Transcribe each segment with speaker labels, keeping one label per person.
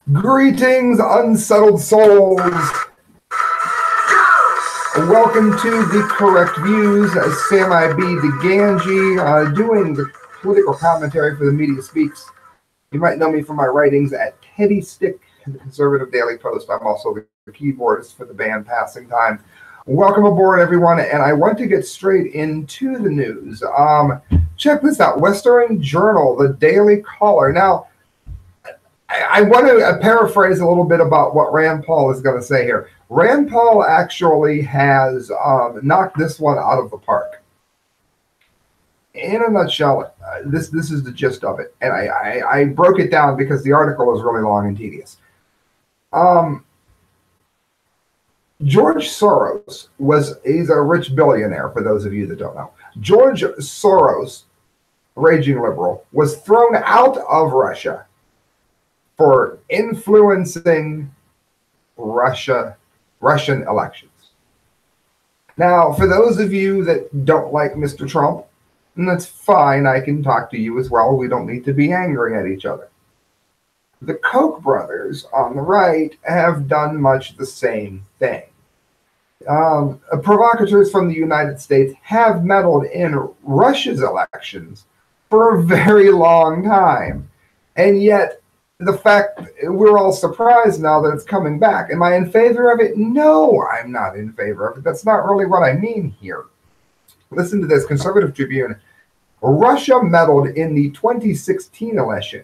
Speaker 1: Greetings, unsettled souls. Welcome to the Correct Views. Sam I.B. the Gangi, doing the political commentary for the Media Speaks. You might know me from my writings at Teddy Stick and the Conservative Daily Post. I'm also the keyboardist for the band Passing Time. Welcome aboard, everyone, and I want to get straight into the news. Check this out. Western Journal, the Daily Caller. Now, I want to paraphrase a little bit about what Rand Paul is going to say here. Rand Paul actually has knocked this one out of the park. In a nutshell, this is the gist of it, and I broke it down because the article is really long and tedious. George Soros he's a rich billionaire, for those of you that don't know. George Soros, raging liberal, was thrown out of Russia for influencing Russian elections. Now, for those of you that don't like Mr. Trump, and that's fine, I can talk to you as well. We don't need to be angry at each other. The Koch brothers on the right have done much the same thing. Provocateurs from the United States have meddled in Russia's elections for a very long time. And yet, the fact we're all surprised now that it's coming back. Am I in favor of it? No, I'm not in favor of it. That's not really what I mean here. Listen to this, Conservative Tribune. Russia meddled in the 2016 election.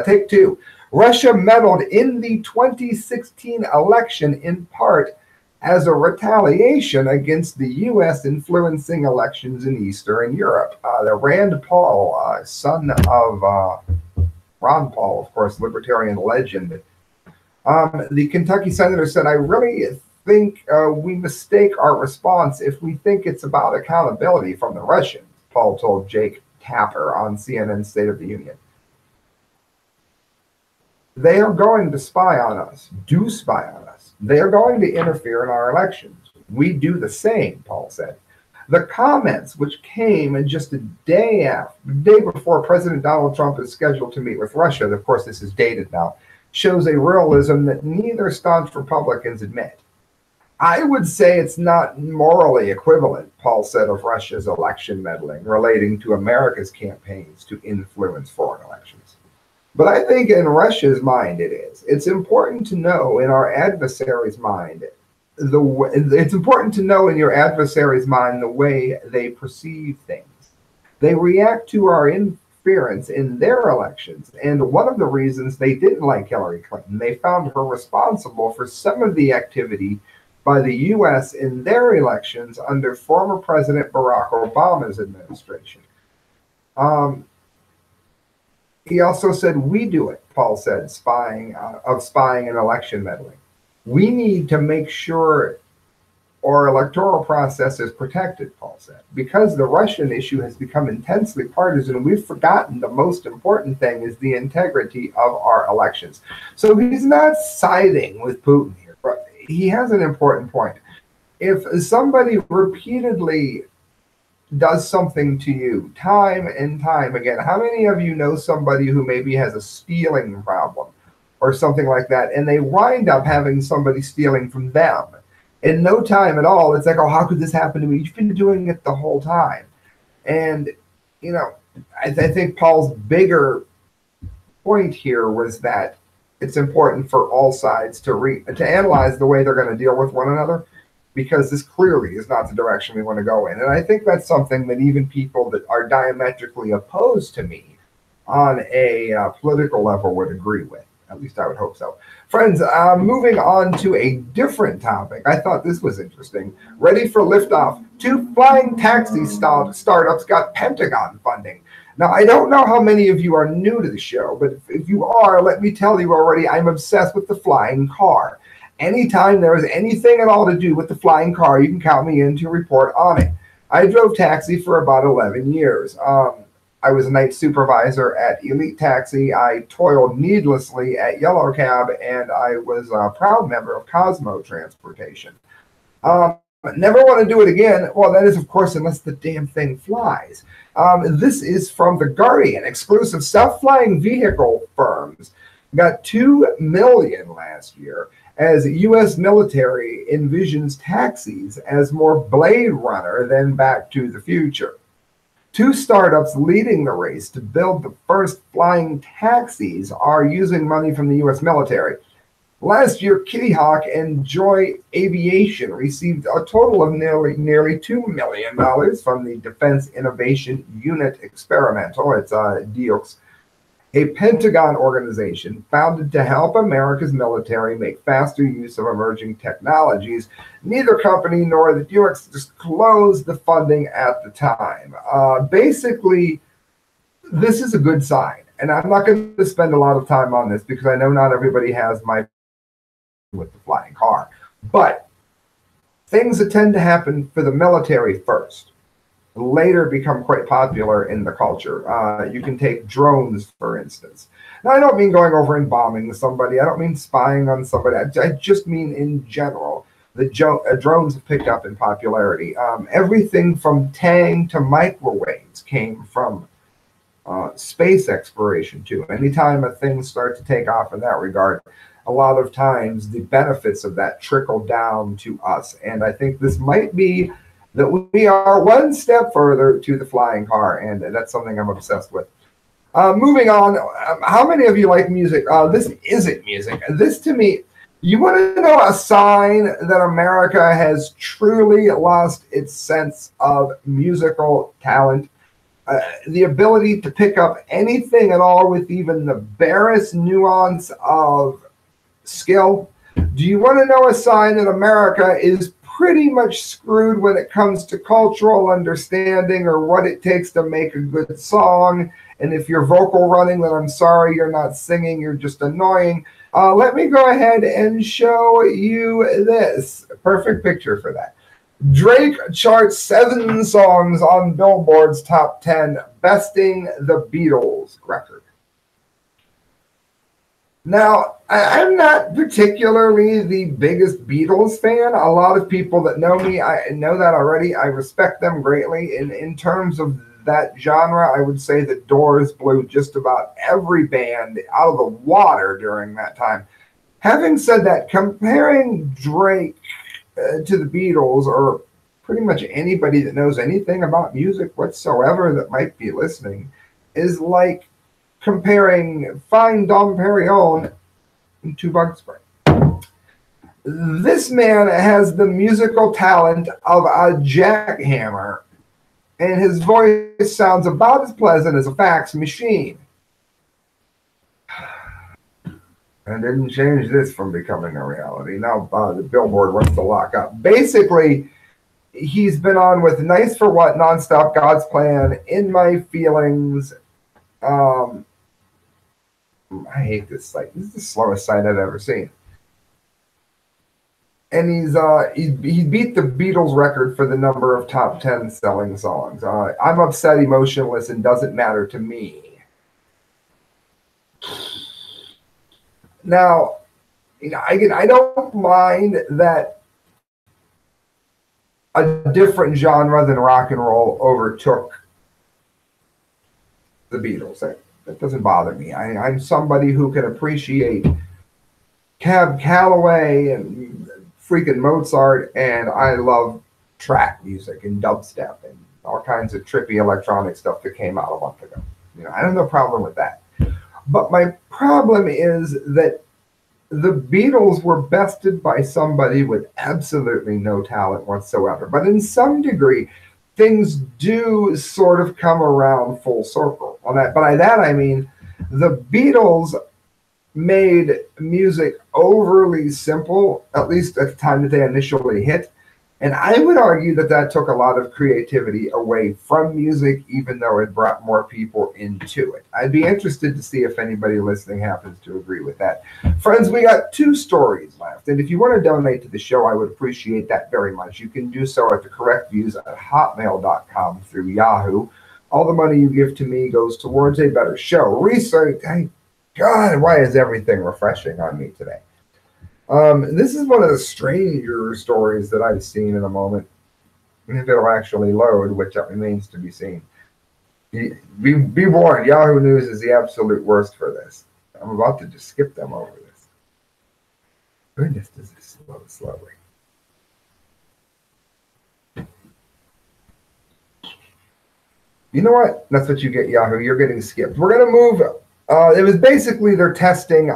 Speaker 1: Take two. Russia meddled in the 2016 election in part as a retaliation against the U.S. influencing elections in Eastern Europe. The Rand Paul, son of Ron Paul, of course, libertarian legend. The Kentucky senator said, I really think we mistake our response if we think it's about accountability from the Russians, Paul told Jake Tapper on CNN's State of the Union. They are going to spy on us, do spy on us. They are going to interfere in our elections. We do the same, Paul said. The comments, which came just a day before President Donald Trump is scheduled to meet with Russia, of course this is dated now, shows a realism that neither staunch Republicans admit. I would say it's not morally equivalent, Paul said of Russia's election meddling relating to America's campaigns to influence foreign elections. But I think in Russia's mind it is. It's important to know in our adversary's mind it's important to know in your adversary's mind the way they perceive things. They react to our interference in their elections, and one of the reasons they didn't like Hillary Clinton, they found her responsible for some of the activity by the U.S. in their elections under former President Barack Obama's administration. He also said, we do it, Paul said, spying and election meddling. We need to make sure our electoral process is protected, Paul said. Because the Russian issue has become intensely partisan, we've forgotten the most important thing is the integrity of our elections. So he's not siding with Putin here, but he has an important point. If somebody repeatedly does something to you time and time again, how many of you know somebody who maybe has a stealing problem or something like that, and they wind up having somebody stealing from them? In no time at all, it's like, oh, how could this happen to me? You've been doing it the whole time. And, you know, I think Paul's bigger point here was that it's important for all sides to analyze the way they're going to deal with one another, because this clearly is not the direction we want to go in. And I think that's something that even people that are diametrically opposed to me on a political level would agree with. At least I would hope so. Friends, moving on to a different topic. I thought this was interesting. Ready for liftoff. 2 flying taxi startups got Pentagon funding. Now, I don't know how many of you are new to the show, but if you are, let me tell you already, I'm obsessed with the flying car. Anytime there is anything at all to do with the flying car, you can count me in to report on it. I drove taxi for about 11 years. I was a night supervisor at Elite Taxi. I toiled needlessly at Yellow Cab, and I was a proud member of Cosmo Transportation. Never want to do it again. Well, that is, of course, unless the damn thing flies. This is from The Guardian. Exclusive self-flying vehicle firms got 2 million last year as U.S. military envisions taxis as more Blade Runner than Back to the Future. 2 startups leading the race to build the first flying taxis are using money from the U.S. military. Last year, Kitty Hawk and Joy Aviation received a total of nearly $2 million from the Defense Innovation Unit Experimental, it's DEOX, a Pentagon organization founded to help America's military make faster use of emerging technologies. Neither company nor the DEOX disclosed the funding at the time. Basically, this is a good sign. And I'm not going to spend a lot of time on this because I know not everybody has my with the flying car. But things that tend to happen for the military first later become quite popular in the culture. You can take drones, for instance. Now, I don't mean going over and bombing somebody. I don't mean spying on somebody. I just mean in general. The drones have picked up in popularity. Everything from Tang to microwaves came from space exploration, too. Anytime a thing starts to take off in that regard, a lot of times the benefits of that trickle down to us. And I think this might be that we are one step further to the flying car, and that's something I'm obsessed with. Moving on, how many of you like music? This isn't music. This, to me, you want to know a sign that America has truly lost its sense of musical talent? The ability to pick up anything at all with even the barest nuance of skill. Do you want to know a sign that America is pretty much screwed when it comes to cultural understanding or what it takes to make a good song? And if you're vocal running, then I'm sorry, you're not singing, you're just annoying. Let me go ahead and show you this. Perfect picture for that. Drake charts 7 songs on Billboard's top 10, besting the Beatles record. Now, I'm not particularly the biggest Beatles fan. A lot of people that know me, I know that already. I respect them greatly. In terms of that genre, I would say the Doors blew just about every band out of the water during that time. Having said that, comparing Drake to the Beatles, or pretty much anybody that knows anything about music whatsoever that might be listening, is like comparing fine Dom Perignon to Bug Spray. This man has the musical talent of a jackhammer, and his voice sounds about as pleasant as a fax machine. And didn't change this from becoming a reality. Now the Billboard wants to lock up. Basically, he's been on with Nice for What, Nonstop, God's Plan, In My Feelings. I hate this site. This is the slowest site I've ever seen. And he beat the Beatles record for the number of top 10 selling songs. I'm Upset, Emotionless, and Doesn't Matter to Me. Now, I don't mind that a different genre than rock and roll overtook the Beatles. That doesn't bother me. I'm somebody who can appreciate Cab Calloway and freaking Mozart, and I love trap music and dubstep and all kinds of trippy electronic stuff that came out a month ago. I have no problem with that. But my problem is that the Beatles were bested by somebody with absolutely no talent whatsoever. But in some degree, things do sort of come around full circle. But by that, I mean the Beatles made music overly simple, at least at the time that they initially hit. And I would argue that that took a lot of creativity away from music, even though it brought more people into it. I'd be interested to see if anybody listening happens to agree with that. Friends, we got 2 stories left. And if you want to donate to the show, I would appreciate that very much. You can do so at thecorrectviews@hotmail.com through Yahoo. All the money you give to me goes towards a better show. Research. God, why is everything refreshing on me today? This is one of the stranger stories that I've seen in a moment. If it'll actually load, which remains to be seen. Be warned, Yahoo News is the absolute worst for this. I'm about to just skip them over this. Goodness, does this slow slowly. You know what? That's what you get, Yahoo. You're getting skipped. We're gonna move. It was basically they're testing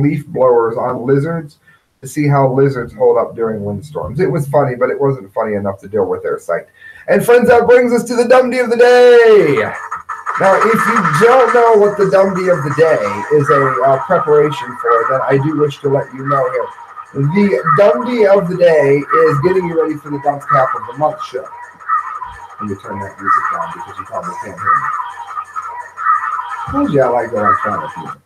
Speaker 1: leaf blowers on lizards to see how lizards hold up during windstorms. It was funny, but it wasn't funny enough to deal with their sight. And friends, that brings us to the dumbdee of the day. Now, if you don't know what the dumbdee of the day is a preparation for, then I do wish to let you know here. The dumbdee of the day is getting you ready for the Dunce Cap of the Month show. Let me turn that music down because you probably can't hear me. Told you I like electronic music.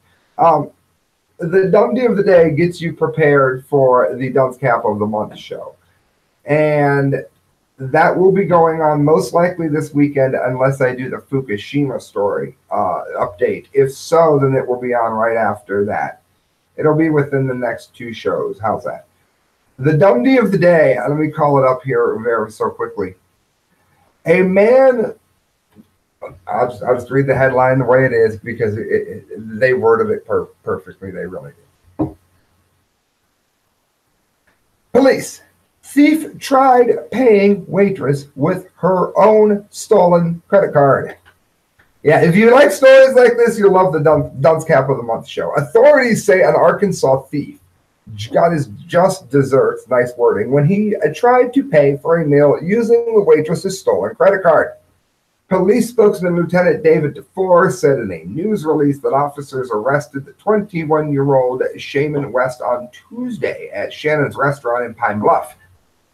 Speaker 1: The dumbdee of the day gets you prepared for the Dunce Cap of the Month show. And that will be going on most likely this weekend unless I do the Fukushima story update. If so, then it will be on right after that. It'll be within the next 2 shows. How's that? The dumbdee of the day, let me call it up here very so quickly. A man, I'll just read the headline the way it is because they worded it perfectly. They really did. Police. Thief tried paying waitress with her own stolen credit card. Yeah, if you like stories like this, you'll love the Dunce Cap of the Month show. Authorities say an Arkansas thief got his just desserts, nice wording, when he tried to pay for a meal using the waitress's stolen credit card. Police spokesman Lieutenant David DeFore said in a news release that officers arrested the 21-year-old Shaman West on Tuesday at Shannon's restaurant in Pine Bluff.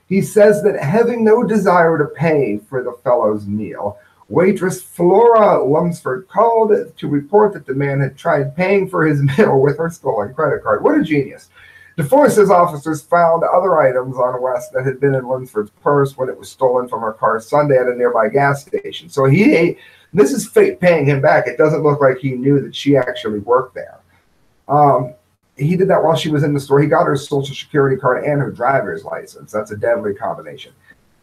Speaker 1: He says that having no desire to pay for the fellow's meal, waitress Flora Lumsford called to report that the man had tried paying for his meal with her stolen credit card. What a genius. DeFore says officers found other items on West that had been in Lumsford's purse when it was stolen from her car Sunday at a nearby gas station. So this is fate paying him back. It doesn't look like he knew that she actually worked there. He did that while she was in the store. He got her social security card and her driver's license. That's a deadly combination.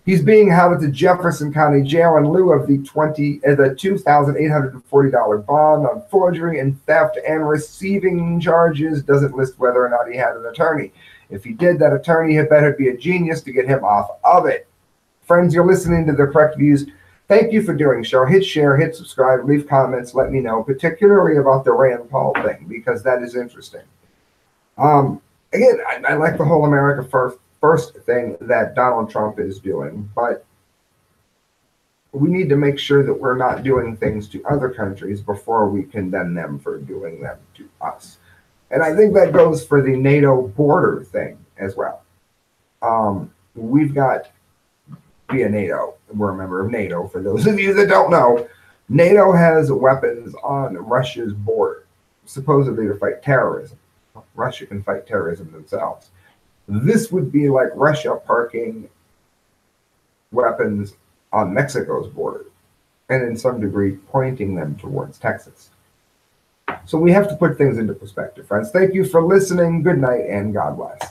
Speaker 1: He's being held at the Jefferson County Jail in lieu of the $2,840 bond on forgery and theft and receiving charges. Doesn't list whether or not he had an attorney. If he did, that attorney had better be a genius to get him off of it. Friends, you're listening to The Correct Views. Thank you for doing so. Hit share, hit subscribe, leave comments, let me know, particularly about the Rand Paul thing, because that is interesting. Again, I like the whole America First thing that Donald Trump is doing, but we need to make sure that we're not doing things to other countries before we condemn them for doing them to us. And I think that goes for the NATO border thing as well. We've got, via NATO, we're a member of NATO, for those of you that don't know, NATO has weapons on Russia's border, supposedly to fight terrorism. Russia can fight terrorism themselves. This would be like Russia parking weapons on Mexico's border and in some degree pointing them towards Texas. So we have to put things into perspective, friends. Thank you for listening. Good night and God bless.